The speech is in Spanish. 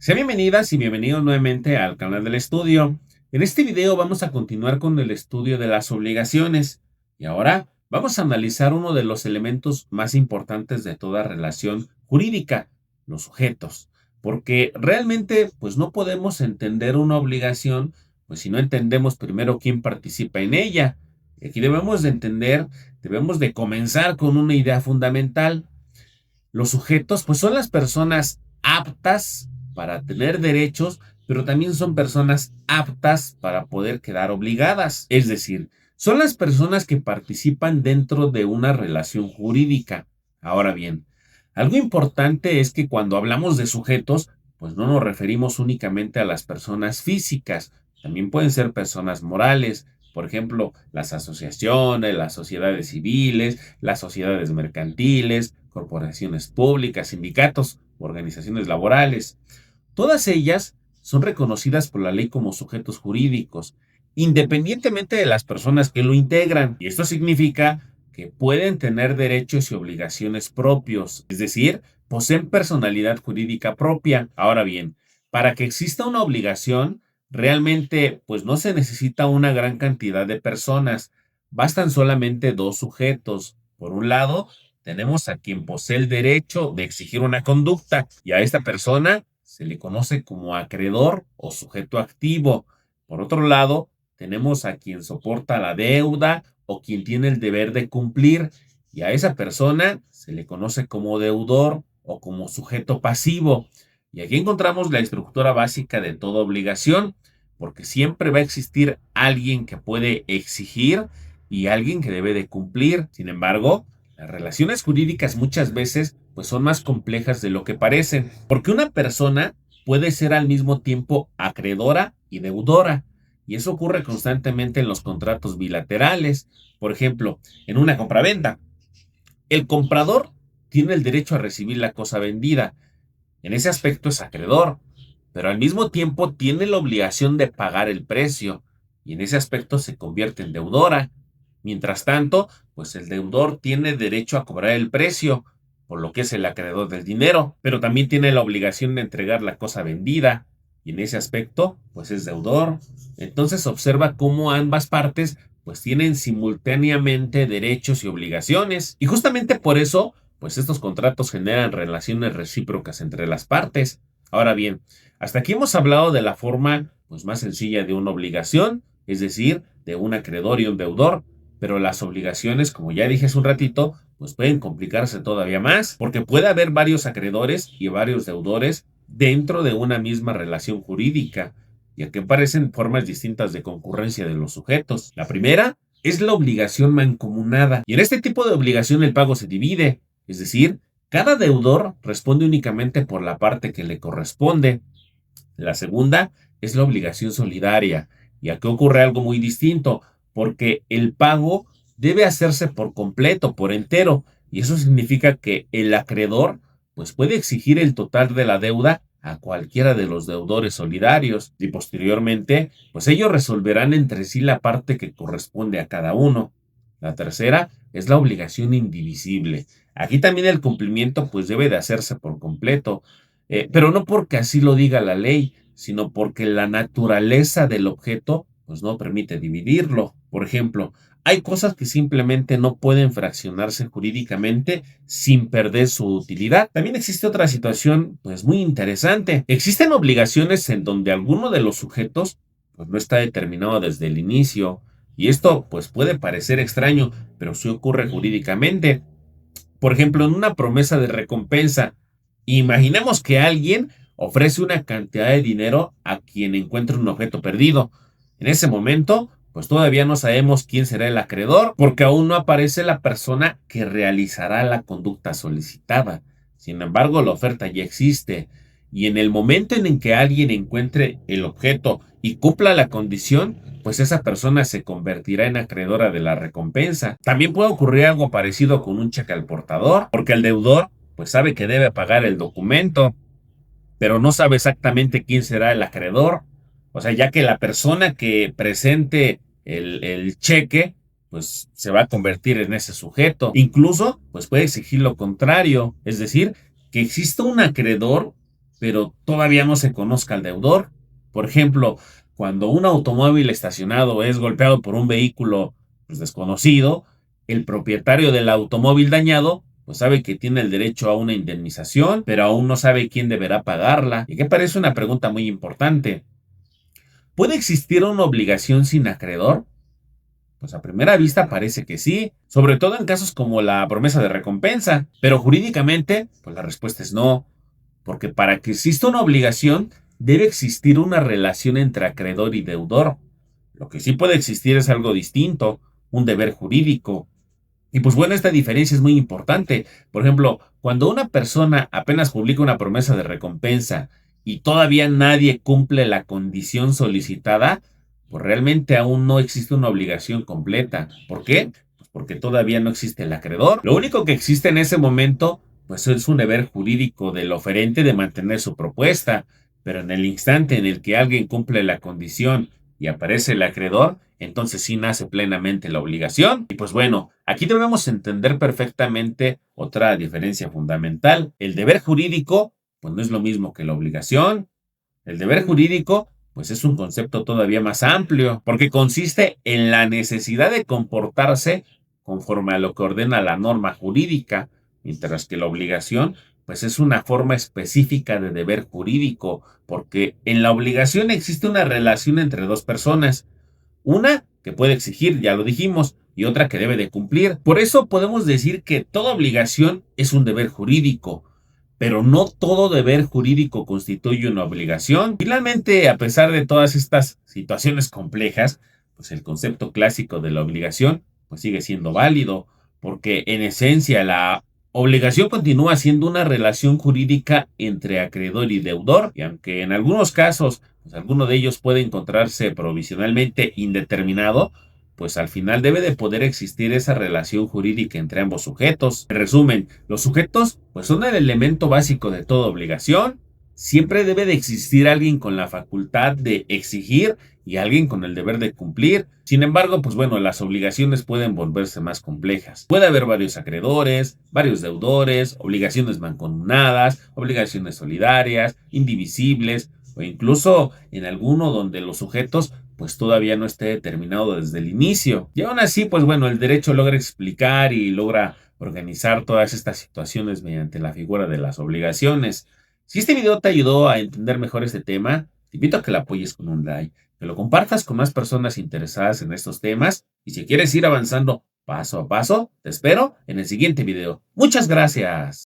Sean bienvenidas y bienvenidos nuevamente al canal del estudio. En este video vamos a continuar con el estudio de las obligaciones y ahora vamos a analizar uno de los elementos más importantes de toda relación jurídica, los sujetos, porque realmente pues no podemos entender una obligación pues si no entendemos primero quién participa en ella. Y aquí debemos de comenzar con una idea fundamental. Los sujetos, pues son las personas aptas para tener derechos, pero también son personas aptas para poder quedar obligadas. Es decir, son las personas que participan dentro de una relación jurídica. Ahora bien, algo importante es que cuando hablamos de sujetos, pues no nos referimos únicamente a las personas físicas, también pueden ser personas morales, por ejemplo, las asociaciones, las sociedades civiles, las sociedades mercantiles, corporaciones públicas, sindicatos, organizaciones laborales. Todas ellas son reconocidas por la ley como sujetos jurídicos, independientemente de las personas que lo integran. Y esto significa que pueden tener derechos y obligaciones propios, es decir, poseen personalidad jurídica propia. Ahora bien, para que exista una obligación, realmente pues no se necesita una gran cantidad de personas, bastan solamente dos sujetos. Por un lado, tenemos a quien posee el derecho de exigir una conducta y a esta persona se le conoce como acreedor o sujeto activo. Por otro lado, tenemos a quien soporta la deuda o quien tiene el deber de cumplir y a esa persona se le conoce como deudor o como sujeto pasivo. Y aquí encontramos la estructura básica de toda obligación, porque siempre va a existir alguien que puede exigir y alguien que debe de cumplir. Sin embargo, las relaciones jurídicas muchas veces pues son más complejas de lo que parecen, porque una persona puede ser al mismo tiempo acreedora y deudora, y eso ocurre constantemente en los contratos bilaterales. Por ejemplo, en una compraventa, el comprador tiene el derecho a recibir la cosa vendida. En ese aspecto es acreedor, pero al mismo tiempo tiene la obligación de pagar el precio, y en ese aspecto se convierte en deudora. Mientras tanto, pues el deudor tiene derecho a cobrar el precio, por lo que es el acreedor del dinero, pero también tiene la obligación de entregar la cosa vendida, y en ese aspecto, pues es deudor. Entonces observa cómo ambas partes pues tienen simultáneamente derechos y obligaciones, y justamente por eso pues estos contratos generan relaciones recíprocas entre las partes. Ahora bien, hasta aquí hemos hablado de la forma pues más sencilla de una obligación, es decir, de un acreedor y un deudor, pero las obligaciones, como ya dije hace un ratito, pues pueden complicarse todavía más, porque puede haber varios acreedores y varios deudores dentro de una misma relación jurídica, ya que aparecen formas distintas de concurrencia de los sujetos. La primera es la obligación mancomunada, y en este tipo de obligación el pago se divide, es decir, cada deudor responde únicamente por la parte que le corresponde. La segunda es la obligación solidaria. Y aquí ocurre algo muy distinto, porque el pago debe hacerse por completo, por entero. Y eso significa que el acreedor pues puede exigir el total de la deuda a cualquiera de los deudores solidarios y posteriormente pues ellos resolverán entre sí la parte que corresponde a cada uno. La tercera es la obligación indivisible. Aquí también el cumplimiento pues debe de hacerse por completo, pero no porque así lo diga la ley, sino porque la naturaleza del objeto pues no permite dividirlo. Por ejemplo, hay cosas que simplemente no pueden fraccionarse jurídicamente sin perder su utilidad. También existe otra situación pues muy interesante. Existen obligaciones en donde alguno de los sujetos pues no está determinado desde el inicio y esto pues puede parecer extraño, pero sí ocurre jurídicamente. Por ejemplo, en una promesa de recompensa, imaginemos que alguien ofrece una cantidad de dinero a quien encuentre un objeto perdido. En ese momento, pues todavía no sabemos quién será el acreedor, porque aún no aparece la persona que realizará la conducta solicitada. Sin embargo, la oferta ya existe. Y en el momento en el que alguien encuentre el objeto y cumpla la condición, pues esa persona se convertirá en acreedora de la recompensa. También puede ocurrir algo parecido con un cheque al portador, porque el deudor pues sabe que debe pagar el documento, pero no sabe exactamente quién será el acreedor. O sea, ya que la persona que presente el cheque pues se va a convertir en ese sujeto. Incluso pues puede exigir lo contrario, es decir, que exista un acreedor pero todavía no se conozca al deudor. Por ejemplo, cuando un automóvil estacionado es golpeado por un vehículo pues, desconocido, el propietario del automóvil dañado pues sabe que tiene el derecho a una indemnización, pero aún no sabe quién deberá pagarla. Y que parece una pregunta muy importante. ¿Puede existir una obligación sin acreedor? Pues a primera vista parece que sí, sobre todo en casos como la promesa de recompensa, pero jurídicamente, pues la respuesta es no, porque para que exista una obligación debe existir una relación entre acreedor y deudor. Lo que sí puede existir es algo distinto, un deber jurídico. Y pues bueno, esta diferencia es muy importante. Por ejemplo, cuando una persona apenas publica una promesa de recompensa y todavía nadie cumple la condición solicitada, pues realmente aún no existe una obligación completa. ¿Por qué? Pues porque todavía no existe el acreedor. Lo único que existe en ese momento, pues es un deber jurídico del oferente de mantener su propuesta. Pero en el instante en el que alguien cumple la condición y aparece el acreedor, entonces sí nace plenamente la obligación. Y pues bueno, aquí debemos entender perfectamente otra diferencia fundamental. El deber jurídico, pues no es lo mismo que la obligación. El deber jurídico, pues es un concepto todavía más amplio, porque consiste en la necesidad de comportarse conforme a lo que ordena la norma jurídica, mientras que la obligación, pues es una forma específica de deber jurídico, porque en la obligación existe una relación entre dos personas, una que puede exigir, ya lo dijimos, y otra que debe de cumplir. Por eso podemos decir que toda obligación es un deber jurídico, pero no todo deber jurídico constituye una obligación. Finalmente, a pesar de todas estas situaciones complejas, pues el concepto clásico de la obligación pues sigue siendo válido, porque en esencia la obligación continúa siendo una relación jurídica entre acreedor y deudor, y aunque en algunos casos pues alguno de ellos puede encontrarse provisionalmente indeterminado, pues al final debe de poder existir esa relación jurídica entre ambos sujetos. En resumen, los sujetos pues son el elemento básico de toda obligación. Siempre debe de existir alguien con la facultad de exigir y alguien con el deber de cumplir. Sin embargo, pues bueno, las obligaciones pueden volverse más complejas. Puede haber varios acreedores, varios deudores, obligaciones mancomunadas, obligaciones solidarias, indivisibles, o incluso en alguno donde los sujetos pues todavía no esté determinado desde el inicio. Y aún así, pues bueno, el derecho logra explicar y logra organizar todas estas situaciones mediante la figura de las obligaciones. Si este video te ayudó a entender mejor este tema, te invito a que lo apoyes con un like, que lo compartas con más personas interesadas en estos temas y si quieres ir avanzando paso a paso, te espero en el siguiente video. Muchas gracias.